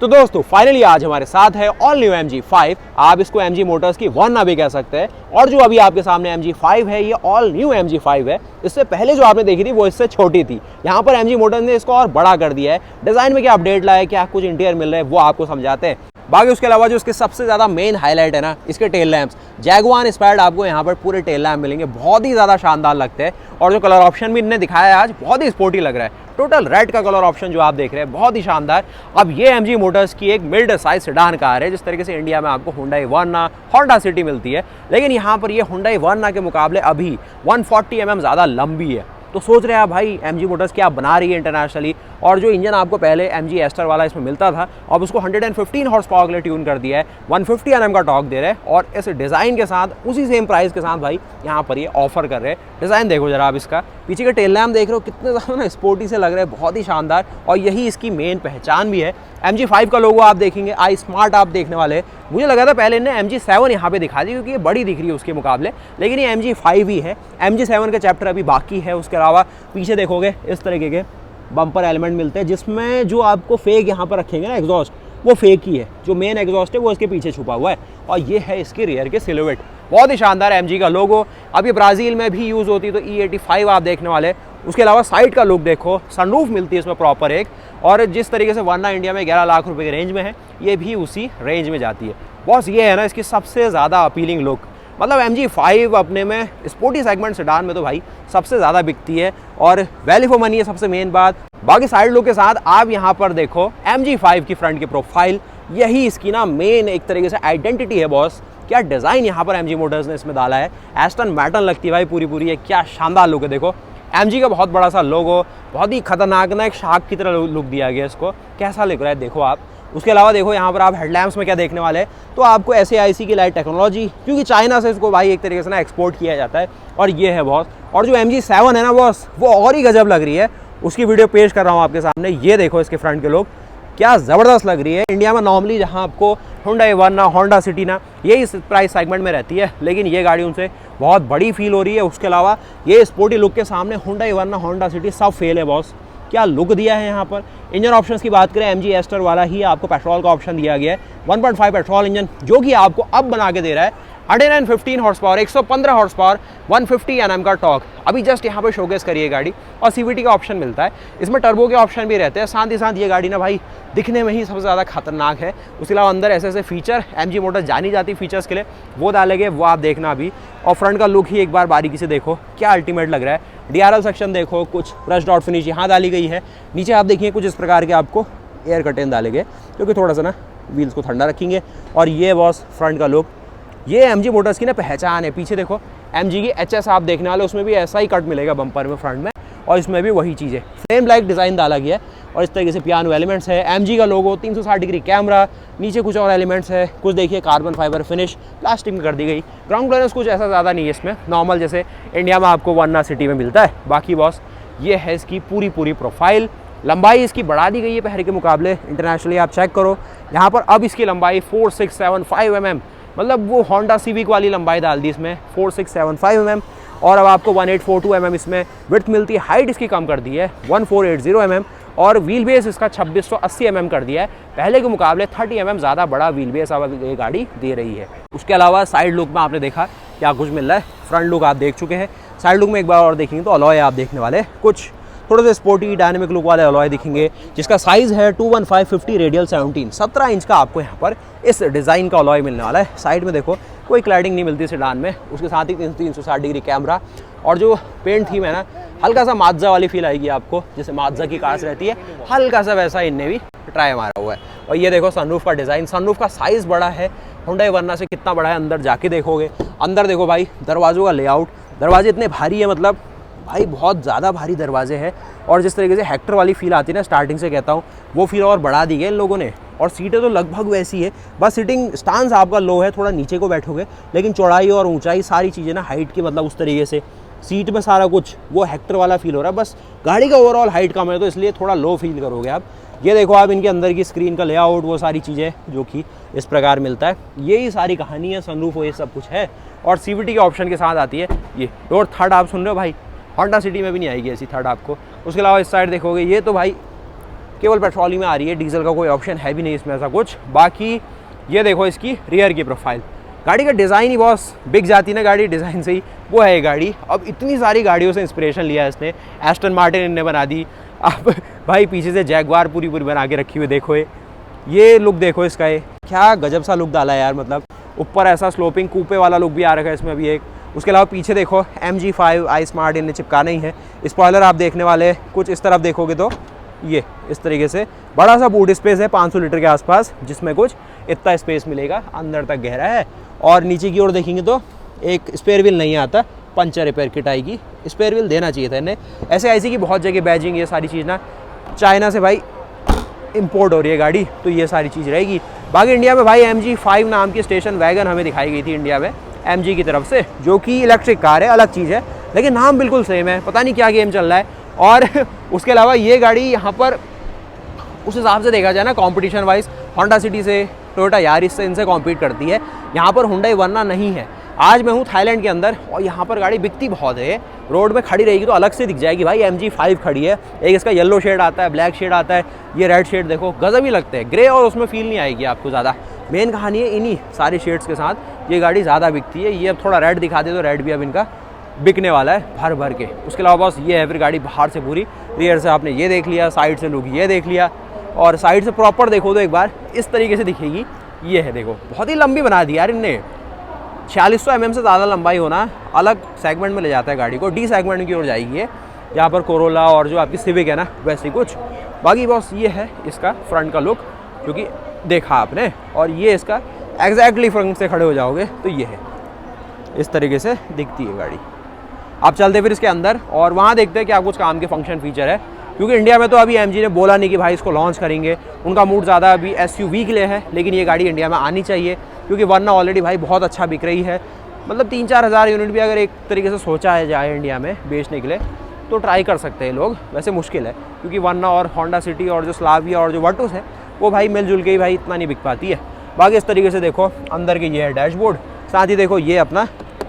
तो दोस्तों फाइनली आज हमारे साथ है ऑल न्यू MG5। आप इसको MG मोटर्स की वन भी कह सकते हैं। और जो अभी आपके सामने MG5 है ये ऑल न्यू MG5 है। इससे पहले जो आपने देखी थी वो इससे छोटी थी। यहाँ पर MG मोटर्स ने इसको और बड़ा कर दिया है। डिजाइन में क्या अपडेट लाया है, क्या कुछ इंटीरियर मिल रहा है वो आपको समझाते हैं। बाकी उसके अलावा जो इसके सबसे ज़्यादा मेन हाईलाइट है ना, इसके टेल लैंप्स जैगुआर इंस्पायर्ड आपको यहाँ पर पूरे टेल लैंप मिलेंगे। बहुत ही ज़्यादा शानदार लगते हैं। और जो कलर ऑप्शन भी इन्होंने दिखाया है आज बहुत ही स्पोर्टी लग रहा है। टोटल रेड का कलर ऑप्शन जो आप देख रहे हैं बहुत ही शानदार। अब ये MG मोटर्स की एक मिड साइज सेडान कार है। जिस तरीके से इंडिया में आपको हुंडई वर्ना, होंडा सिटी मिलती है, लेकिन यहाँ पर ये हुंडई वर्ना के मुकाबले अभी 140 mm ज़्यादा लंबी है। तो सोच रहे हैं आप भाई MG मोटर्स क्या बना रही है इंटरनेशनली। और जो इंजन आपको पहले MG एस्टर वाला इसमें मिलता था, अब उसको 115 हॉर्स पावर के लिए ट्यून कर दिया है। 150 Nm का टॉर्क दे रहे हैं और इस डिज़ाइन के साथ उसी सेम प्राइस के साथ भाई यहाँ पर ये ऑफर कर रहे हैं। डिज़ाइन देखो जरा आप इसका, पीछे के टेल लैम्प देख रहे हो कितने ज़्यादा ना स्पोर्टी से लग रहे हैं, बहुत ही शानदार। और यही इसकी मेन पहचान भी है। MG5 का लोगो आप देखेंगे, आई स्मार्ट आप देखने वाले। मुझे लगा था पहले इन्हें MG7 यहाँ पे दिखा दी क्योंकि ये बड़ी दिख रही है उसके मुकाबले, लेकिन ये MG5 ही है। MG7 का चैप्टर अभी बाकी है। उसके अलावा पीछे देखोगे इस तरीके के बम्पर एलिमेंट मिलते हैं, जिसमें जो आपको फेक यहाँ पर रखेंगे ना एग्जॉस्ट, वो फेक ही है। जो मेन एग्जॉस्ट है वो इसके पीछे छुपा हुआ है। और ये है इसके रियर के सिलुएट, बहुत ही शानदार MG का लोगो। अब ये ब्राज़ील में भी यूज़ होती है तो E85 आप देखने वाले। उसके अलावा साइड का लुक देखो, सनरूफ मिलती है इसमें प्रॉपर एक। और जिस तरीके से वर्ना इंडिया में 11 लाख रुपए के रेंज में है, ये भी उसी रेंज में जाती है। बॉस ये है ना इसकी सबसे ज़्यादा अपीलिंग लुक। मतलब MG5 अपने में स्पोर्टी सेगमेंट सेडान में तो भाई सबसे ज़्यादा बिकती है और वैल्यू फॉर मनी है सबसे मेन बात। बाकी साइड लुक के साथ आप यहाँ पर देखो MG5 की फ्रंट की प्रोफाइल, यही इसकी ना मेन एक तरीके से आइडेंटिटी है बॉस। क्या डिज़ाइन यहाँ पर MG मोटर्स ने इसमें डाला है, एस्टन मार्टिन लगती है भाई पूरी है। क्या शानदार लुक है देखो। MG का बहुत बड़ा सा लोगो, बहुत ही खतरनाक ना एक शार्क की तरह लुक दिया गया इसको। कैसा लग रहा है देखो आप। उसके अलावा देखो यहाँ पर आप हेडलैम्प्स में क्या देखने वाले हैं, तो आपको SAIC की लाइट टेक्नोलॉजी, क्योंकि चाइना से इसको भाई एक तरीके से ना एक्सपोर्ट किया जाता है। और ये है बॉस। और जो MG7 है ना बॉस, वो और ही गजब लग रही है। उसकी वीडियो पेश कर रहा हूँ आपके सामने। ये देखो इसके फ्रंट के लोग, क्या ज़बरदस्त लग रही है। इंडिया में नॉर्मली जहाँ आपको हुंडई वर्ना, होंडा सिटी ना, ये इस प्राइस सेगमेंट में रहती है, लेकिन ये गाड़ी उनसे बहुत बड़ी फील हो रही है। उसके अलावा ये स्पोर्टी लुक के सामने हुंडई वर्ना, होंडा सिटी सब फेल है बॉस। क्या लुक दिया है यहाँ पर। इंजन ऑप्शंस की बात करें, MG एस्टर वाला ही आपको पेट्रोल का ऑप्शन दिया गया है। 1.5 पेट्रोल इंजन जो कि आपको अब बना के दे रहा है 115 horse power, 115 horse power, 150 Nm का टॉर्क। अभी जस्ट यहाँ पर शोकेस करिए गाड़ी। और CVT का ऑप्शन मिलता है इसमें, टर्बो के ऑप्शन भी रहते हैं। साथ ही साथ ये गाड़ी ना भाई दिखने में ही सबसे ज़्यादा खतरनाक है। उसके अलावा अंदर ऐसे फीचर MG मोटर जानी जाती फीचर्स के लिए वो डालेंगे, वो आप देखना अभी। और फ्रंट का लुक ही एक बार बारीकी से देखो, क्या अल्टीमेट लग रहा है। DRL सेक्शन देखो, कुछ ब्रश डॉट फिनिश यहाँ डाली गई है। नीचे आप देखिए कुछ इस प्रकार के आपको एयर कर्टेन डालेंगे, क्योंकि थोड़ा सा ना व्हील्स को ठंडा रखेंगे। और ये बॉस फ्रंट का लुक, ये MG मोटर्स की ना पहचान है। पीछे देखो MG की HS आप देखने वाले, उसमें भी ऐसा ही कट मिलेगा बम्पर में फ्रंट में, और इसमें भी वही चीज़ है। फ्रेम लाइक डिज़ाइन डाला गया है और इस तरीके से पियानो एलिमेंट्स है। MG का लोगो, 360 डिग्री कैमरा, नीचे कुछ और एलिमेंट्स है। कुछ देखिए कार्बन फाइबर फिनिश प्लास्टिक में कर दी गई। ग्राउंड क्लियरेंस कुछ ऐसा ज़्यादा नहीं है इसमें, नॉर्मल जैसे इंडिया में आपको वर्ना सिटी में मिलता है। बाकी बॉस ये है इसकी पूरी प्रोफाइल। लंबाई इसकी बढ़ा दी गई है पहले के मुकाबले। इंटरनेशनली आप चेक करो यहाँ पर, अब इसकी लंबाई 4675 mm, मतलब वो होंडा सिविक वाली लंबाई डाल दी इसमें, 4675 mm। और अब आपको 1842 mm इसमें विड्थ मिलती है। हाइट इसकी कम कर दी है 1480 mm। और व्हील बेस इसका 2680 mm कर दिया है। पहले के मुकाबले 30 mm ज़्यादा बड़ा व्हील बेस अब ये गाड़ी दे रही है। उसके अलावा साइड लुक में आपने देखा क्या कुछ मिल रहा है। फ्रंट लुक आप देख चुके हैं, साइड लुक में एक बार और देखेंगे तो अलॉय आप देखने वाले, कुछ थोड़े से स्पोर्टी डायनेमिक लुक वाले अलॉय दिखेंगे, जिसका साइज़ है 215/50 रेडियल 17 इंच का आपको यहाँ पर इस डिज़ाइन का अलॉय मिलने वाला है। साइड में देखो कोई क्लैडिंग नहीं मिलती सेडान में। उसके साथ ही 360 डिग्री कैमरा। और जो पेंट थीम है ना, हल्का सा मात्जा वाली फील आएगी आपको, जैसे मात्जा की कार्स रहती है, हल्का सा वैसा इनने भी ट्राई मारा हुआ है। और ये देखो सनरूफ का डिज़ाइन, सनरूफ का साइज़ बड़ा है, हुंडई वर्ना से कितना बड़ा है अंदर जाके देखोगे। अंदर देखो भाई दरवाज़ों का लेआउट, दरवाजे इतने भारी है, मतलब भाई बहुत ज़्यादा भारी दरवाजे हैं। और जिस तरीके से हेक्टर वाली फील आती है ना, स्टार्टिंग से कहता हूँ, वो फील और बढ़ा दी गई इन लोगों ने। और सीटें तो लगभग वैसी है, बस सिटिंग स्टांस आपका लो है, थोड़ा नीचे को बैठोगे, लेकिन चौड़ाई और ऊंचाई सारी चीज़ें ना हाइट की, मतलब उस तरीके से सीट में सारा कुछ वो हेक्टर वाला फील हो रहा है। बस गाड़ी का ओवरऑल हाइट कम है तो इसलिए थोड़ा लो फील करोगे आप। ये देखो आप इनके अंदर की स्क्रीन का लेआउट, वो सारी चीज़ें जो कि इस प्रकार मिलता है। यही सारी कहानी है, सनरूफ हो, ये सब कुछ है। और CVT के ऑप्शन के साथ आती है ये डोर थर्ड। आप सुन रहे हो भाई, होंडा सिटी में भी नहीं आएगी ऐसी थर्ड आपको। उसके अलावा इस साइड देखोगे, ये तो भाई केवल पेट्रोल ही में आ रही है, डीजल का कोई ऑप्शन है भी नहीं इसमें ऐसा कुछ। बाकी ये देखो इसकी रियर की प्रोफाइल, गाड़ी का डिज़ाइन ही बहुत बिक जाती है ना गाड़ी डिज़ाइन से ही, वो है ये गाड़ी। अब इतनी सारी गाड़ियों से इंस्पिरेशन लिया है इसने, एस्टन मार्टिन इनने बना दी। अब भाई पीछे से जैगवार पूरी बना के रखी हुई, देखो ये लुक देखो इसका, ये क्या गजब सा लुक डाला है यार। मतलब ऊपर ऐसा स्लोपिंग कूपे वाला लुक भी आ रखा है इसमें अभी एक। उसके अलावा पीछे देखो MG5 आई स्मार्ट इनने चिपकाना ही है। स्पॉइलर आप देखने वाले कुछ इस तरफ देखोगे तो ये इस तरीके से बड़ा सा बूट स्पेस है 500 लीटर के आसपास, जिसमें कुछ इतना स्पेस मिलेगा, अंदर तक गहरा है। और नीचे की ओर देखेंगे तो एक स्पेयर व्हील नहीं आता, पंचर रिपेयर किट आएगी, स्पेयर व्हील देना चाहिए था इन्हें। ऐसे ऐसी की बहुत जगह बैजिंग ये सारी चीज़ ना चाइना से भाई इंपोर्ट हो रही है गाड़ी, तो ये सारी चीज़ रहेगी। बाकी इंडिया में भाई MG5 नाम की स्टेशन वैगन हमें दिखाई गई थी इंडिया में MG की तरफ से, जो कि इलेक्ट्रिक कार है, अलग चीज़ है, लेकिन नाम बिल्कुल सेम है, पता नहीं क्या गेम चल रहा है। और उसके अलावा ये गाड़ी यहाँ पर उस हिसाब से देखा जाए ना कंपटीशन वाइज होंडा सिटी से, टोयोटा यारिस से, इनसे कॉम्पीट करती है। यहाँ पर हुंडई वर्ना नहीं है। आज मैं हूँ थाईलैंड के अंदर और यहाँ पर गाड़ी बिकती बहुत है, रोड में खड़ी रहेगी तो अलग से दिख जाएगी भाई। MG5 खड़ी है, एक इसका येलो शेड आता है, ब्लैक शेड आता है, ये रेड शेड देखो गजब ही लगते हैं, ग्रे और उसमें फील नहीं आएगी आपको ज़्यादा। मेन कहानी है इन्हीं सारी शेड्स के साथ ये गाड़ी ज़्यादा बिकती है। ये अब थोड़ा रेड दिखा दे तो रेड भी अब इनका बिकने वाला है भर भर के। उसके अलावा बस ये है फिर गाड़ी बाहर से पूरी, रियर से आपने ये देख लिया, साइड से लुक ये देख लिया, और साइड से प्रॉपर देखो तो एक बार इस तरीके से दिखेगी। ये है देखो, बहुत ही लंबी बना दी यार इनने, 4600 mm से ज़्यादा लंबाई होना अलग सेगमेंट में ले जाता है गाड़ी को, डी सेगमेंट की ओर जाएगी ये, यहाँ पर कोरोला और जो आपकी सिविक है ना वैसे कुछ। बाकी बस ये है इसका फ्रंट का लुक, क्योंकि देखा आपने, और ये इसका एग्जैक्टली फ्रंट से खड़े हो जाओगे तो ये है, इस तरीके से दिखती है गाड़ी। आप चलते फिर इसके अंदर और वहाँ देखते हैं क्या कुछ काम के फंक्शन फीचर है, क्योंकि इंडिया में तो अभी MG ने बोला नहीं कि भाई इसको लॉन्च करेंगे, उनका मूड ज़्यादा अभी SUV के लिए है, लेकिन ये गाड़ी इंडिया में आनी चाहिए, क्योंकि वरना ऑलरेडी भाई बहुत अच्छा बिक रही है। मतलब 3-4 हज़ार यूनिट भी अगर एक तरीके से सोचा है जाए इंडिया में बेचने के लिए तो ट्राई कर सकते हैं लोग, वैसे मुश्किल है, क्योंकि वरना और होंडा सिटी और जो स्लाविया और जो वर्टुस है वो भाई मिलजुल के ही भाई इतना नहीं बिक पाती है। बाकी इस तरीके से देखो अंदर के ये है डैशबोर्ड, साथ ही देखो ये अपना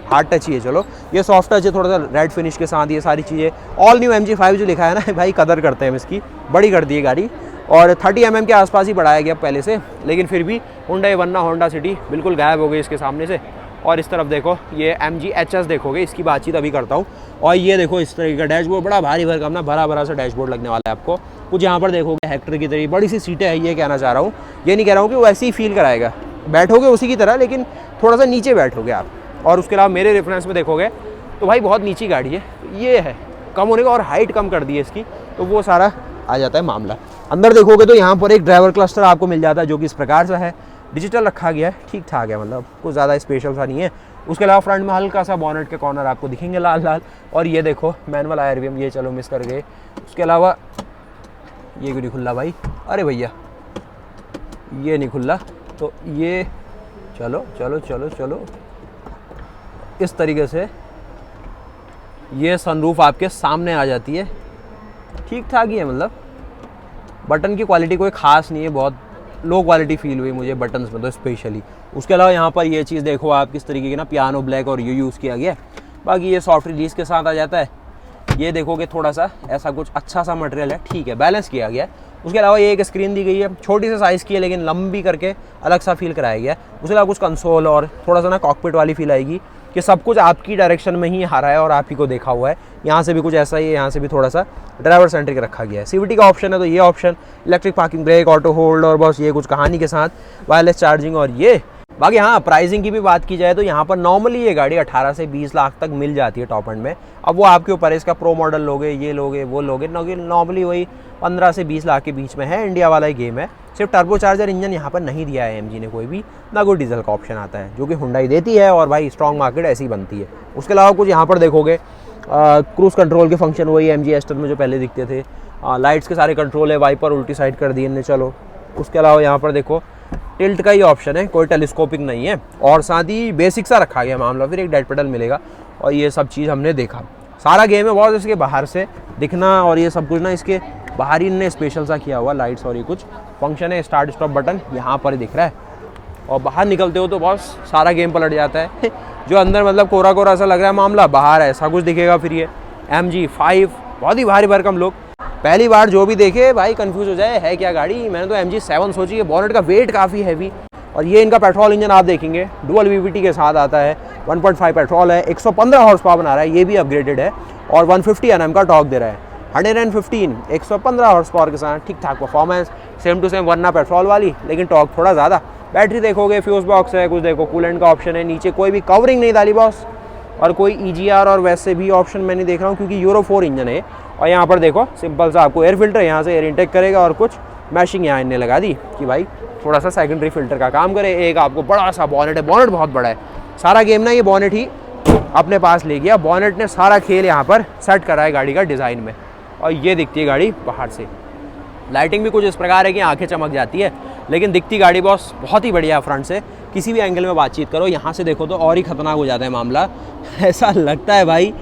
हार्ड टच ही है, चलो ये सॉफ्ट टच है थोड़ा सा रेड फिनिश के साथ, ये सारी चीज़ें ऑल न्यू MG5 जो लिखा है ना भाई कदर करते हैं हम इसकी, बड़ी कर दी है गाड़ी, और 30 mm के आसपास ही बढ़ाया गया पहले से, लेकिन फिर भी हुंडई वर्ना होंडा सिटी बिल्कुल गायब हो गई इसके सामने से। और इस तरफ देखो ये MG HS देखोगे, इसकी बातचीत अभी करता हूँ। और ये देखो इस तरीके का डैशबोर्ड, बड़ा भारी भरकम ना भरा भरा सा डैशबोर्ड लगने वाला है आपको। कुछ यहाँ पर देखोगे हेक्टर की तरह बड़ी सी सीटें है, ये कहना चाह रहा हूँ, ये नहीं कह रहा हूँ कि वो ऐसे ही फील कराएगा, बैठोगे उसी की तरह लेकिन थोड़ा सा नीचे बैठोगे आप। और उसके अलावा मेरे रेफरेंस में देखोगे तो भाई बहुत नीची गाड़ी है, ये है कम होने का, और हाइट कम कर दी है इसकी, तो वो सारा आ जाता है मामला। अंदर देखोगे तो यहाँ पर एक ड्राइवर क्लस्टर आपको मिल जाता है, जो कि इस प्रकार से है, डिजिटल रखा गया है, ठीक ठाक है, मतलब कुछ ज़्यादा स्पेशल सा नहीं है। उसके अलावा फ्रंट में हल्का सा बॉनेट के कॉर्नर आपको दिखेंगे लाल लाल, और ये देखो मैनुअल IRVM, ये चलो मिस कर गए। उसके अलावा ये क्यों नहीं खुल्ला भाई, अरे भैया ये नहीं खुल्ला, तो ये चलो चलो चलो चलो इस तरीके से ये सनरूफ आपके सामने आ जाती है, ठीक ठाक ही है, मतलब बटन की क्वालिटी कोई ख़ास नहीं है, बहुत लो क्वालिटी फील हुई मुझे बटन्स में तो स्पेशली। उसके अलावा यहाँ पर ये चीज़ देखो आप किस तरीके की ना पियानो ब्लैक और ये यूज़ किया गया है। बाकी ये सॉफ्ट रिलीज़ के साथ आ जाता है, ये देखोगे थोड़ा सा ऐसा कुछ अच्छा सा मटेरियल है, ठीक है बैलेंस किया गया है। उसके अलावा ये एक स्क्रीन दी गई है, छोटी सी साइज़ की है लेकिन लंबी करके अलग सा फील कराया गया है। उसके अलावा कुछ कंसोल और थोड़ा सा ना कॉकपिट वाली फील आएगी कि सब कुछ आपकी डायरेक्शन में ही आ रहा है और आप ही को देखा हुआ है। यहाँ से भी कुछ ऐसा ही है, यहाँ से भी थोड़ा सा ड्राइवर सेंट्रिक रखा गया है। CVT का ऑप्शन है तो ये option, electric parking brake, auto hold, और बस ये कुछ कहानी के साथ वायरलेस चार्जिंग और ये। बाकी हाँ प्राइसिंग की भी बात की जाए तो यहाँ पर नॉर्मली ये गाड़ी 18 से 20 लाख तक मिल जाती है टॉप एंड में। अब वो आपके ऊपर है, इसका प्रो मॉडल लोगे, ये लोगे, वो लोगे, नॉर्मली वही 15 से 20 लाख के बीच में है। इंडिया वाला ही गेम है, सिर्फ टर्बोचार्जर इंजन यहाँ पर नहीं दिया है MG ने कोई भी, ना कोई डीजल का ऑप्शन आता है, जो कि हुंडई देती है, और भाई स्ट्रॉन्ग मार्केट ऐसी बनती है। उसके अलावा कुछ यहाँ पर देखोगे क्रूज़ कंट्रोल के फंक्शन वही MG एस्टर में जो पहले दिखते थे, लाइट्स के सारे कंट्रोल है, वाइपर उल्टी साइड कर दिए इनने, चलो। उसके अलावा यहाँ पर देखो टिल्ट का ही ऑप्शन है, कोई टेलीस्कोपिक नहीं है, और साथ ही बेसिक सा रखा गया मामला, फिर एक डेड पेडल मिलेगा, और ये सब चीज़ हमने देखा। सारा गेम है बहुत इसके बाहर से दिखना, और ये सब कुछ ना इसके बाहर ही इनने स्पेशल सा किया हुआ, लाइट्स और ये कुछ फंक्शन है, स्टार्ट स्टॉप बटन यहाँ पर ही दिख रहा है, और बाहर निकलते हो तो बस सारा गेम पलट जाता है। जो अंदर मतलब कोरा कोरा सा लग रहा है मामला, बाहर ऐसा कुछ दिखेगा। फिर ये MG5 बहुत ही भारी भरकम लोग, पहली बार जो भी देखे भाई कंफ्यूज हो जाए है क्या गाड़ी। मैंने तो MG7 सोची है। बॉनेट का वेट काफ़ी हैवी और ये इनका पेट्रोल इंजन आप देखेंगे डुअल VVT के साथ आता है। 1.5 पेट्रोल है, 115 हॉर्स पावर बना रहा है, ये भी अपग्रेडेड है और 150 Nm का टॉर्क दे रहा है। 115 115 हॉर्स पावर के साथ ठीक ठाक परफॉर्मेंस, सेम टू सेम वरना पेट्रोल वाली, लेकिन टॉर्क थोड़ा ज़्यादा। बैटरी देखोगे, फ्यूज़ बॉक्स है, कुछ देखो कूलेंट का ऑप्शन है, नीचे कोई भी कवरिंग नहीं डाली बॉस, और कोई EGR और वैसे भी ऑप्शन मैं नहीं देख रहा हूँ क्योंकि यूरो 4 इंजन है। और यहाँ पर देखो सिंपल सा आपको एयर फिल्टर यहाँ से एयर इनटेक करेगा और कुछ मैशिंग यहाँ इनने लगा दी कि भाई थोड़ा सा सेकेंडरी फिल्टर का काम करे। एक आपको बड़ा सा बॉनेट है, बॉनेट बहुत बड़ा है, सारा गेम ना ये बॉनेट ही अपने पास ले गया। बॉनेट ने सारा खेल यहाँ पर सेट करा है गाड़ी का डिज़ाइन में। और ये दिखती है गाड़ी बाहर से, लाइटिंग भी कुछ इस प्रकार है कि आंखें चमक जाती है, लेकिन दिखती गाड़ी बॉस बहुत ही बढ़िया है। फ्रंट से किसी भी एंगल में बातचीत करो, यहाँ से देखो तो और ही खतरनाक हो जाता है मामला। ऐसा लगता है भाई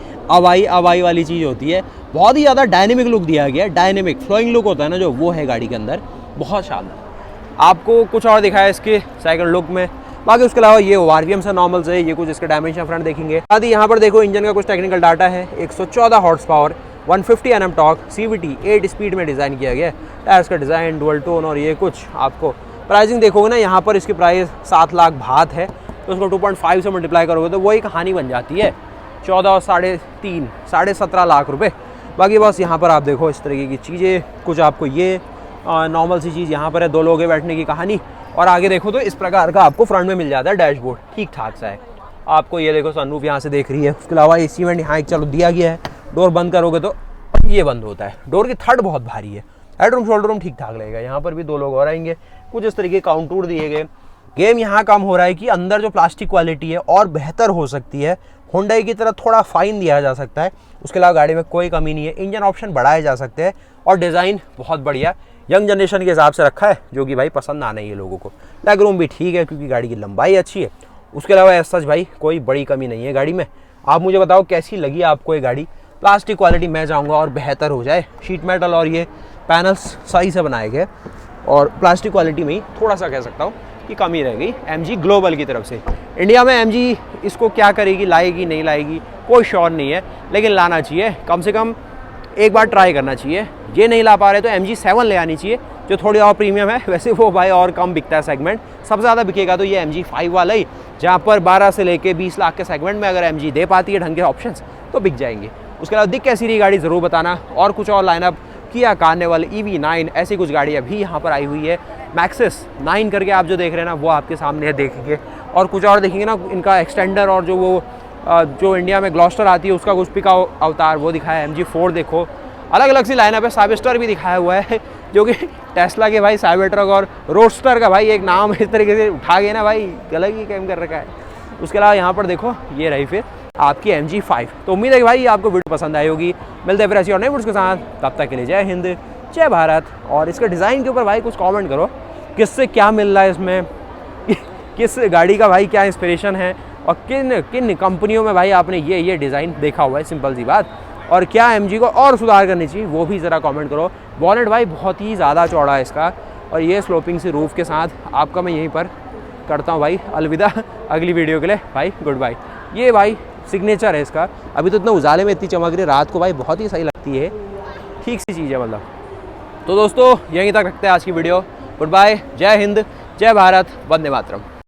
अवाई वाली चीज़ होती है। बहुत ही ज़्यादा डायनेमिक लुक दिया गया है, डायनेमिक फ्लोइंग लुक होता है ना जो, वो है गाड़ी के अंदर, बहुत शानदार। आपको कुछ और दिखाया इसके सेकंड लुक में। बाकी उसके अलावा ये RPM से नॉर्मल से, ये कुछ इसके डायमेंशन फ्रंट देखेंगे। साथ ही यहाँ पर देखो इंजन का कुछ टेक्निकल डाटा है। 114 horse power, 150 Nm torque, CVT 8 speed में डिज़ाइन किया गया है। टायर्स का डिज़ाइन डुअल टोन और ये कुछ आपको प्राइसिंग देखोगे ना, यहाँ पर इसकी प्राइस 7 लाख बात है, तो उसको 2.5 से मल्टीप्लाई करोगे तो वही कहानी बन जाती है 14 और 3.5 17.5 लाख रुपए। बाकी बस यहाँ पर आप देखो इस तरीके की चीज़ें, कुछ आपको ये नॉर्मल सी चीज़ यहाँ पर है, 2 लोग बैठने की कहानी। और आगे देखो तो इस प्रकार का आपको फ्रंट में मिल जाता है डैशबोर्ड, ठीक ठाक सा है। आपको ये देखो सनरूफ यहाँ से देख रही है। उसके अलावा AC वेंट यहाँ एक चलो दिया गया है। डोर बंद करोगे तो ये बंद होता है। डोर की थर्ड बहुत भारी है। हेडरूम शोल्डर रूम ठीक ठाक लगेगा। यहाँ पर भी 2 लोग और आएंगे। कुछ इस तरीके काउंटूर दिए गए। गेम यहाँ कम हो रहा है कि अंदर जो प्लास्टिक क्वालिटी है और बेहतर हो सकती है, हुंडई की तरह थोड़ा फाइन दिया जा सकता है। उसके अलावा गाड़ी में कोई कमी नहीं है। इंजन ऑप्शन बढ़ाए जा सकते हैं और डिज़ाइन बहुत बढ़िया यंग जनरेशन के हिसाब से रखा है, जो कि भाई पसंद आना ही है लोगों को। लेग रूम भी ठीक है क्योंकि गाड़ी की लंबाई अच्छी है। उसके अलावा ऐसा सच भाई कोई बड़ी कमी नहीं है गाड़ी में। आप मुझे बताओ कैसी लगी आपको ये गाड़ी। प्लास्टिक क्वालिटी मैं चाहूँगा और बेहतर हो जाए। शीट मेटल और ये पैनल्स सही से बनाए गए और प्लास्टिक क्वालिटी में ही थोड़ा सा कह सकता हूँ कि कमी रह गई MG ग्लोबल की तरफ से। इंडिया में MG इसको क्या करेगी, लाएगी नहीं लाएगी कोई श्योर नहीं है, लेकिन लाना चाहिए, कम से कम एक बार ट्राई करना चाहिए। ये नहीं ला पा रहे तो MG7 ले आनी चाहिए, जो थोड़ी और प्रीमियम है। वैसे वो भाई और कम बिकता है सेगमेंट, सबसे ज़्यादा बिकेगा तो ये MG5 वाला ही, जहाँ पर 12 से लेके 20 लाख के सेगमेंट में अगर MG दे पाती है ढंग के ऑप्शंस तो बिक जाएंगे। उसके अलावा दिख कैसी रही गाड़ी ज़रूर बताना। और कुछ और लाइनअप किया कार्निवल, EV9 ऐसी कुछ गाड़ियाँ भी यहाँ पर आई हुई है। मैक्सिस 9 करके आप जो देख रहे हैं ना वो आपके सामने है, देखेंगे। और कुछ और देखेंगे ना, इनका एक्सटेंडर और जो वो जो इंडिया में ग्लॉस्टर आती है उसका कुछ पिका अवतार वो दिखाया है। MG4 देखो, अलग अलग सी लाइनअप है। साइबरस्टर भी दिखाया हुआ है, जो कि टेस्ला के भाई साइबर ट्रक और रोडस्टर का भाई एक नाम इस तरीके से उठा गए ना भाई, अलग ही काम कर रखा है। उसके अलावा यहाँ पर देखो ये रही फिर आपकी MG5। तो उम्मीद है कि भाई आपको वीडियो पसंद आई होगी। मिलते हैं फिर ऐसी और नई वीडियोस के साथ, तब तक के लिए जय हिंद जय भारत। और इसके डिज़ाइन के ऊपर भाई कुछ कमेंट करो, किससे क्या मिल रहा है इसमें, किस गाड़ी का भाई क्या इंस्पिरेशन है और किन किन कंपनियों में भाई आपने ये डिज़ाइन देखा हुआ है, सिंपल सी बात। और क्या MG को और सुधार करनी चाहिए वो भी ज़रा कमेंट करो। बॉनेट भाई बहुत ही ज़्यादा चौड़ा है इसका, और ये स्लोपिंग सी रूफ़ के साथ आपका मैं यहीं पर करता हूँ भाई अलविदा। अगली वीडियो के लिए भाई गुड बाय। ये भाई सिग्नेचर है इसका। अभी तो इतना उजाले में इतनी चमक रही, रात को भाई बहुत ही सही लगती है, ठीक सी चीज़ है मतलब। तो दोस्तों यहीं तक रखते हैं आज की वीडियो। गुड बाय, जय हिंद जय भारत, वंदे मातरम।